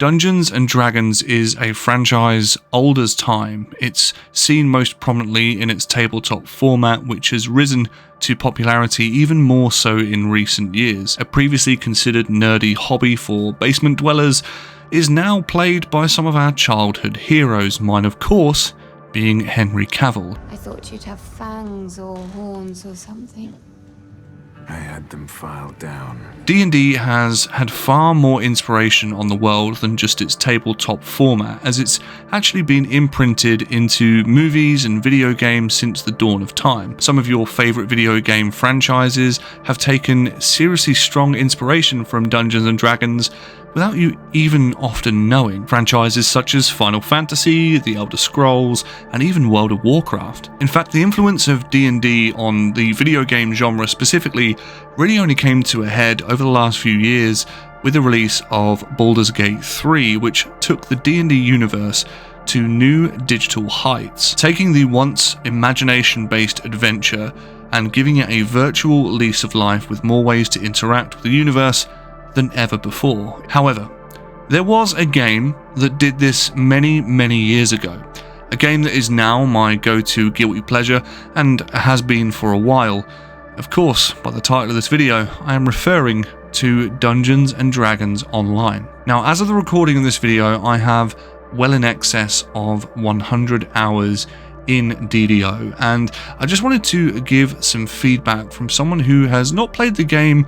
Dungeons & Dragons is a franchise old as time. It's seen most prominently in its tabletop format, which has risen to popularity even more so in recent years. A previously considered nerdy hobby for basement dwellers is now played by some of our childhood heroes, mine of course being Henry Cavill. I thought you'd have fangs or horns or something. I had them filed down. D&D has had far more inspiration on the world than just its tabletop format, as it's actually been imprinted into movies and video games since the dawn of time. Some of your favourite video game franchises have taken seriously strong inspiration from Dungeons & Dragons without you even often knowing. Franchises such as Final Fantasy, The Elder Scrolls, and even World of Warcraft. In fact, the influence of D&D on the video game genre specifically really only came to a head over the last few years with the release of Baldur's Gate 3, which took the D&D universe to new digital heights, taking the once imagination-based adventure and giving it a virtual lease of life with more ways to interact with the universe than ever before. However, there was a game that did this many years ago. A game that is now my go-to guilty pleasure and has been for a while. Of course, by the title of this video, I am referring to Dungeons & Dragons Online. Now, as of the recording of this video, I have well in excess of 100 hours in DDO, and I just wanted to give some feedback from someone who has not played the game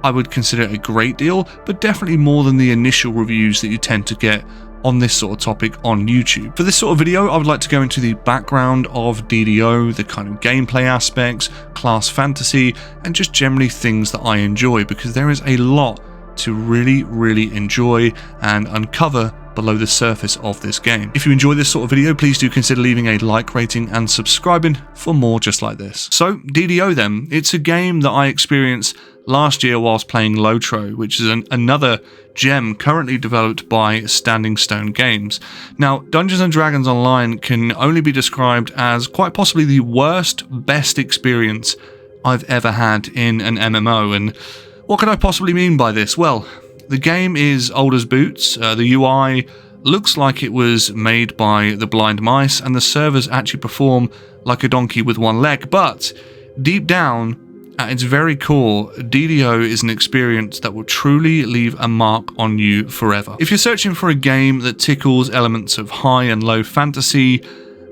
I would consider a great deal, but definitely more than the initial reviews that you tend to get on this sort of topic on YouTube. For this sort of video, I would like to go into the background of DDO, the kind of gameplay aspects, class fantasy, and just generally things that I enjoy, because there is a lot to really enjoy and uncover below the surface of this game. If you enjoy this sort of video, please do consider leaving a like rating and subscribing for more just like this. So, DDO then, it's a game that I experienced last year whilst playing Lotro, which is another gem currently developed by Standing Stone Games. Now, Dungeons & Dragons Online can only be described as quite possibly the best experience I've ever had in an MMO, and what could I possibly mean by this? Well, the game is old as boots, the UI looks like it was made by the Blind Mice, and the servers actually perform like a donkey with one leg, but deep down, at its very core, DDO is an experience that will truly leave a mark on you forever. If you're searching for a game that tickles elements of high and low fantasy,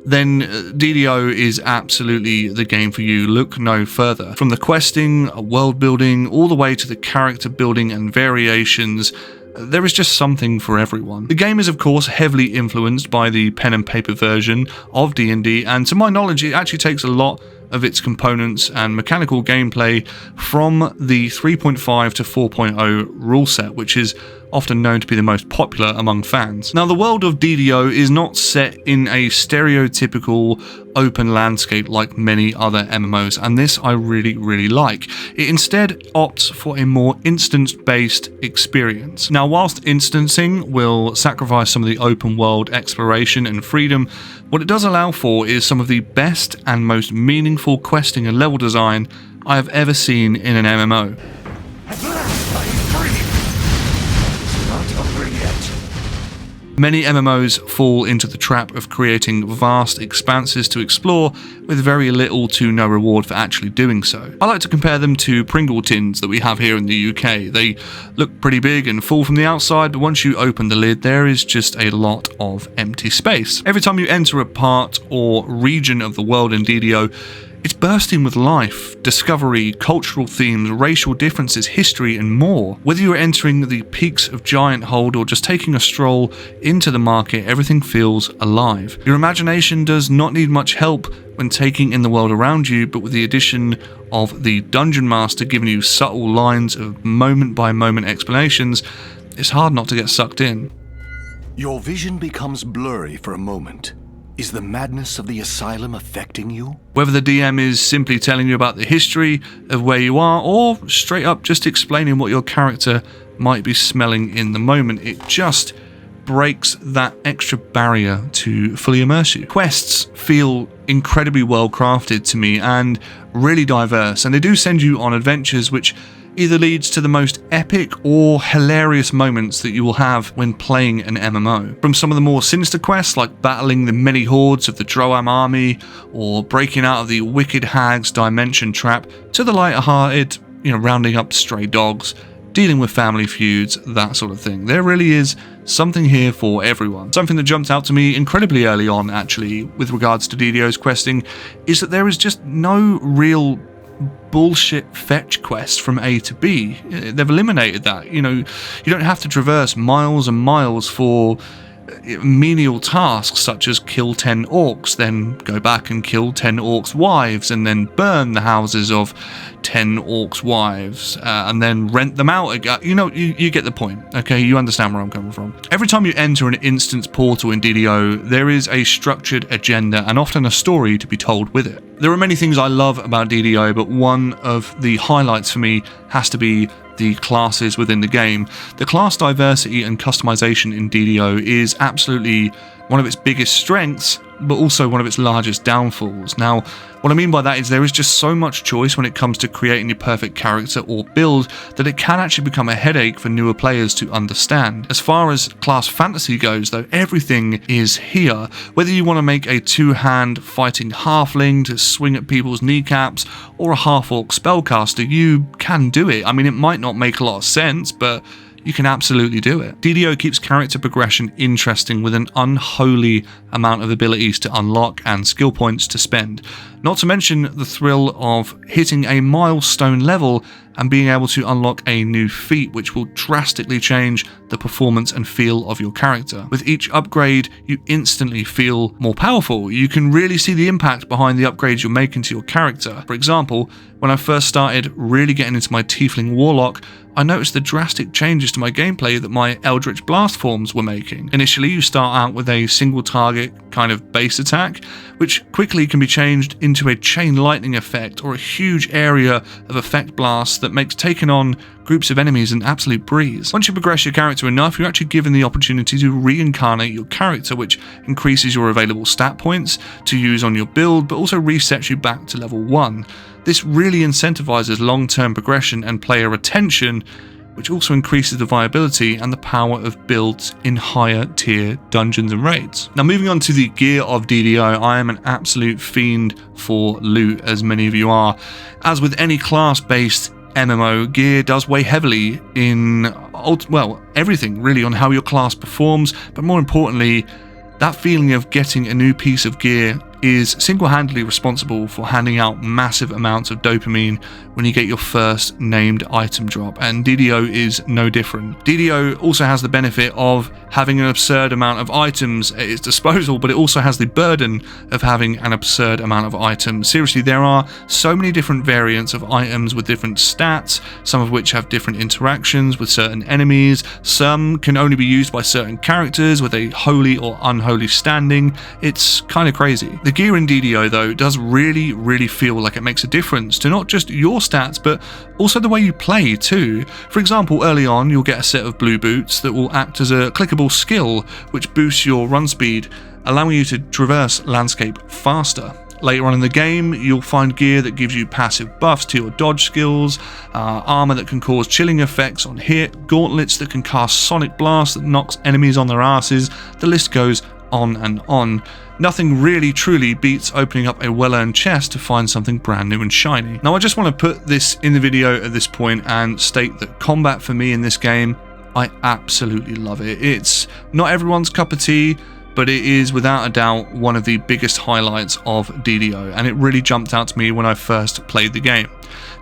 then DDO is absolutely the game for you. Look no further. From the questing, world building, all the way to the character building and variations, there is just something for everyone. The game is of course heavily influenced by the pen and paper version of D&D, and to my knowledge it actually takes a lot of its components and mechanical gameplay from the 3.5 to 4.0 rule set, which is often known to be the most popular among fans. Now, the world of DDO is not set in a stereotypical open landscape like many other MMOs, and this I really like. It instead opts for a more instance-based experience. Now, whilst instancing will sacrifice some of the open world exploration and freedom, what it does allow for is some of the best and most meaningful questing and level design I have ever seen in an MMO. At last I am free! It's not over yet. Many MMOs fall into the trap of creating vast expanses to explore with very little to no reward for actually doing so. I like to compare them to Pringle tins that we have here in the UK. They look pretty big and full from the outside, but once you open the lid, there is just a lot of empty space. Every time you enter a part or region of the world in DDO, it's bursting with life, discovery, cultural themes, racial differences, history, and more. Whether you're entering the peaks of Giant Hold or just taking a stroll into the market, everything feels alive. Your imagination does not need much help when taking in the world around you, but with the addition of the Dungeon Master giving you subtle lines of moment-by-moment explanations, it's hard not to get sucked in. Your vision becomes blurry for a moment. Is the madness of the asylum affecting you? Whether the DM is simply telling you about the history of where you are, or straight up just explaining what your character might be smelling in the moment, it just breaks that extra barrier to fully immerse you. Quests feel incredibly well crafted to me and really diverse, and they do send you on adventures which either leads to the most epic or hilarious moments that you will have when playing an MMO. From some of the more sinister quests like battling the many hordes of the Droam army or breaking out of the Wicked Hag's dimension trap, to the lighter-hearted, rounding up stray dogs, dealing with family feuds, that sort of thing. There really is something here for everyone. Something that jumped out to me incredibly early on, actually, with regards to DDO's questing, is that there is just no real bullshit fetch quest from A to B. They've eliminated that. You don't have to traverse miles and miles for menial tasks such as kill 10 orcs, then go back and kill 10 orcs' wives, and then burn the houses of 10 orcs' wives, and then rent them out again. You get the point, okay? You understand where I'm coming from. Every time you enter an instance portal in DDO, there is a structured agenda and often a story to be told with it. There are many things I love about DDO, but one of the highlights for me has to be the classes within the game. The class diversity and customization in DDO is absolutely one of its biggest strengths, but also one of its largest downfalls. Now, what I mean by that is there is just so much choice when it comes to creating your perfect character or build that it can actually become a headache for newer players to understand. As far as class fantasy goes, though, everything is here. Whether you want to make a two-hand fighting halfling to swing at people's kneecaps or a half-orc spellcaster, you can do it. I mean, it might not make a lot of sense, but you can absolutely do it. DDO keeps character progression interesting with an unholy amount of abilities to unlock and skill points to spend. Not to mention the thrill of hitting a milestone level and being able to unlock a new feat which will drastically change the performance and feel of your character. With each upgrade, you instantly feel more powerful. You can really see the impact behind the upgrades you're making to your character. For example, when I first started really getting into my Tiefling Warlock, I noticed the drastic changes to my gameplay that my Eldritch Blast forms were making. Initially, you start out with a single target kind of base attack, which quickly can be changed into a chain lightning effect or a huge area of effect blasts that makes taking on groups of enemies an absolute breeze. Once you progress your character enough, you're actually given the opportunity to reincarnate your character, which increases your available stat points to use on your build, but also resets you back to level 1. This really incentivizes long-term progression and player retention, which also increases the viability and the power of builds in higher tier dungeons and raids. Now, moving on to the gear of DDO, I am an absolute fiend for loot, as many of you are. As with any class-based MMO, gear does weigh heavily in, everything really on how your class performs, but more importantly, that feeling of getting a new piece of gear is single-handedly responsible for handing out massive amounts of dopamine when you get your first named item drop, and DDO is no different. DDO also has the benefit of having an absurd amount of items at its disposal, but it also has the burden of having an absurd amount of items. Seriously, there are so many different variants of items with different stats, some of which have different interactions with certain enemies, some can only be used by certain characters with a holy or unholy standing. It's kind of crazy. The gear in DDO, though, does really feel like it makes a difference to not just your stats, but also the way you play too. For example, early on, you'll get a set of blue boots that will act as a clickable skill, which boosts your run speed, allowing you to traverse landscape faster. Later on in the game, you'll find gear that gives you passive buffs to your dodge skills, armor that can cause chilling effects on hit, gauntlets that can cast sonic blast that knocks enemies on their asses. The list goes on and on. Nothing really truly beats opening up a well-earned chest to find something brand new and shiny. Now, I just want to put this in the video at this point and state that combat for me in this game, I absolutely love it. It's not everyone's cup of tea, but it is without a doubt one of the biggest highlights of DDO, and it really jumped out to me when I first played the game.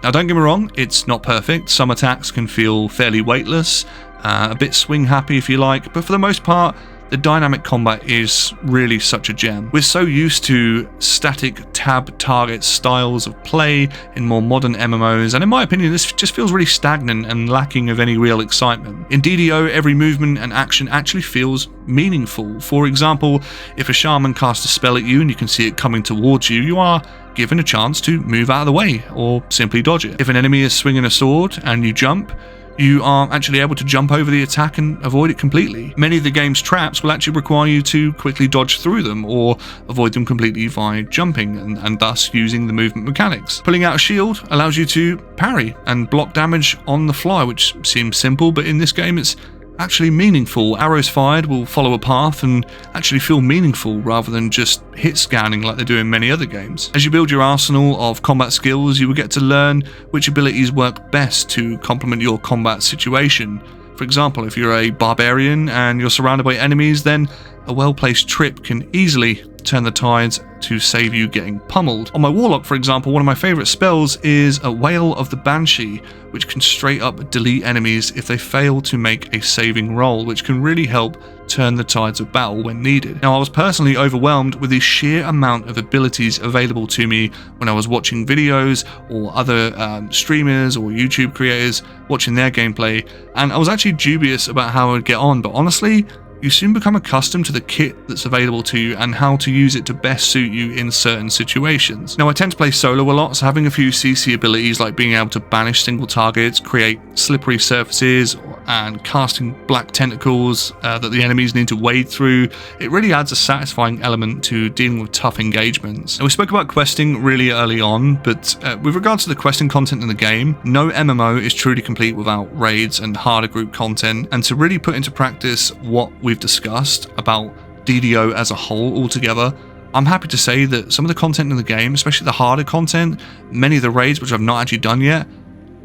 Now, don't get me wrong, it's not perfect. Some attacks can feel fairly weightless, a bit swing happy if you like, but for the most part, the dynamic combat is really such a gem. We're so used to static tab target styles of play in more modern MMOs, and in my opinion, this just feels really stagnant and lacking of any real excitement. In DDO, every movement and action actually feels meaningful. For example, if a shaman casts a spell at you and you can see it coming towards you, you are given a chance to move out of the way or simply dodge it. If an enemy is swinging a sword and you jump, you are actually able to jump over the attack and avoid it completely. Many of the game's traps will actually require you to quickly dodge through them or avoid them completely via jumping and thus using the movement mechanics. Pulling out a shield allows you to parry and block damage on the fly, which seems simple, but in this game it's actually meaningful. Arrows fired will follow a path and actually feel meaningful rather than just hit scanning like they do in many other games. As you build your arsenal of combat skills, you will get to learn which abilities work best to complement your combat situation. For example, if you're a barbarian and you're surrounded by enemies, then a well-placed trip can easily turn the tides to save you getting pummeled. On my warlock, for example, one of my favourite spells is a Wail of the Banshee, which can straight up delete enemies if they fail to make a saving roll, which can really help turn the tides of battle when needed. Now, I was personally overwhelmed with the sheer amount of abilities available to me when I was watching videos or other streamers or YouTube creators watching their gameplay, and I was actually dubious about how I would get on, but honestly, you soon become accustomed to the kit that's available to you and how to use it to best suit you in certain situations. Now, I tend to play solo a lot, so having a few CC abilities like being able to banish single targets, create slippery surfaces, and casting black tentacles that the enemies need to wade through, it really adds a satisfying element to dealing with tough engagements. Now, we spoke about questing really early on, but with regards to the questing content in the game, no MMO is truly complete without raids and harder group content, and to really put into practice what we've discussed about DDO as a whole altogether, I'm happy to say that some of the content in the game, especially the harder content, many of the raids which I've not actually done yet,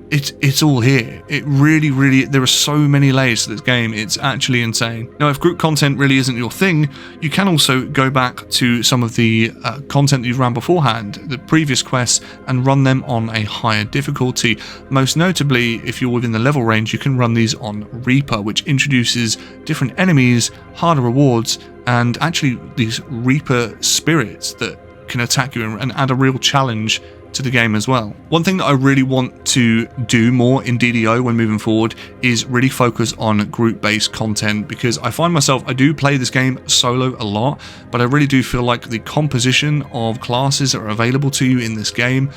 it's all here. It really, there are so many layers to this game, it's actually insane. Now, if group content really isn't your thing, you can also go back to some of the content that you've run beforehand, the previous quests, and run them on a higher difficulty. Most notably, if you're within the level range, you can run these on Reaper, which introduces different enemies, harder rewards, and actually these Reaper spirits that can attack you and add a real challenge to the game as well. One thing that I really want to do more in DDO when moving forward is really focus on group-based content, because I find myself, I do play this game solo a lot, but I really do feel like the composition of classes that are available to you in this game,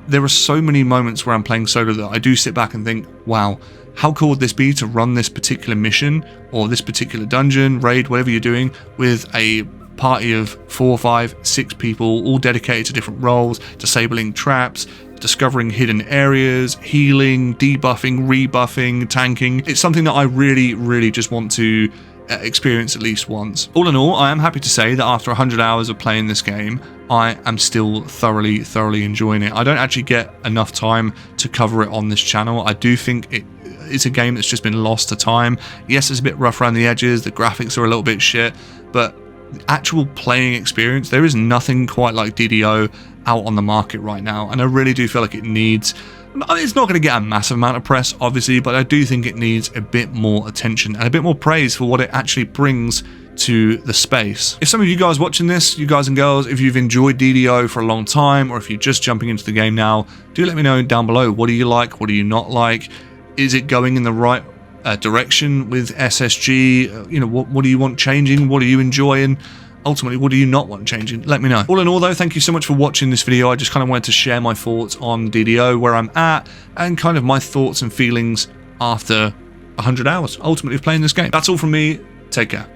there are so many moments where I'm playing solo that I do sit back and think, wow, how cool would this be to run this particular mission or this particular dungeon, raid, whatever you're doing, with a party of 4, 5, 6 people, all dedicated to different roles, disabling traps, discovering hidden areas, healing, debuffing, rebuffing, tanking. It's something that I really just want to experience at least once. All in all, I am happy to say that after 100 hours of playing this game, I am still thoroughly enjoying it. I don't actually get enough time to cover it on this channel. I do think it's a game that's just been lost to time. Yes, it's a bit rough around the edges, the graphics are a little bit shit, but actual playing experience, there is nothing quite like DDO out on the market right now, and I really do feel like it needs, it's not going to get a massive amount of press obviously, but I do think it needs a bit more attention and a bit more praise for what it actually brings to the space. If some of you guys watching this, you guys and girls, if you've enjoyed DDO for a long time, or if you're just jumping into the game now, do let me know down below. What do you like? What do you not like? Is it going in the right direction with SSG? You know, what do you want changing? What do you enjoy? And ultimately, what do you not want changing? Let me know. All in all though, thank you so much for watching this video. I just kind of wanted to share my thoughts on DDO, where I'm at, and kind of my thoughts and feelings after 100 hours ultimately of playing this game. That's all from me. Take care.